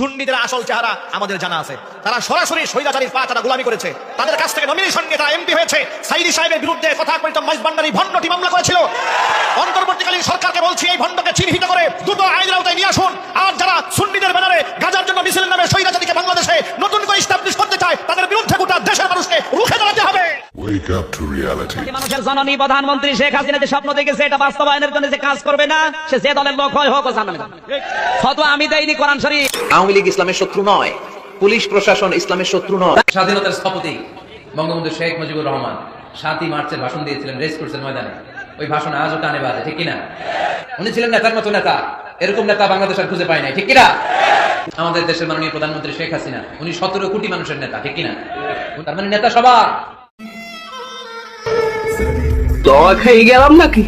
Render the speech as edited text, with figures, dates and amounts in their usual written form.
সুন্নিদের আসল চেহারা আমাদের জানা আছে। তারা সরাসরি স্বৈরাচারীর পা তারা গোলামি করেছে। তাদের কাছ থেকে নমিনেশন নিয়ে তারা এমপি হয়েছে। সাইদি সাহেবের বিরুদ্ধে তথাকথিত মাইজভান্ডারি ভণ্ডটি মামলা করেছিল। অন্তর্বর্তীকালীন সরকারকে বলছি এই ভণ্ডকে চিহ্নিত করে দ্রুত আইনের আওতায় নিয়ে আসুন। আর যারা সুন্নিদের ব্যানারে গাজার জন্য মিছিলের নামে স্বৈরাচারীকে বাংলাদেশে নতুন করে এস্টাবলিশ করতে চায় তাদের বিরুদ্ধে গোটা দেশের মানুষকে রুখে দাঁড়াতে হবে। Wake up to reality. মানুষের জননী প্রধানমন্ত্রী শেখ হাসিনা যে স্বপ্ন দেখেছে এটা বাস্তবায়নের জন্য যে কাজ করবে না, সে যে দলের লোক হয় হোক ও জানে না। ফতোয়া আমি দেইনি, কোরআন শরীফ। আওয়ামী লীগ ইসলামের শত্রু নয়, পুলিশ প্রশাসন ইসলামের শত্রু নয়। স্বাধীনতার স্থপতি বঙ্গবন্ধু শেখ মুজিবুর রহমান 7ই মার্চের ভাষণ দিয়েছিলেন রেস কোর্সের ময়দানে। ওই ভাষণ আজও কানে বাজে, ঠিক কিনা? উনি ছিলেন নেতার মতো নেতা, এরকম নেতা বাংলাদেশ আর খুঁজে পায় নাই, ঠিক কিনা? আমাদের দেশের মাননীয় প্রধানমন্ত্রী শেখ হাসিনা, উনি 17 কোটি মানুষের নেতা, ঠিক কিনা? তার মানে নেতা সবার। দোয়া খেয়ে গেলাম নাকি?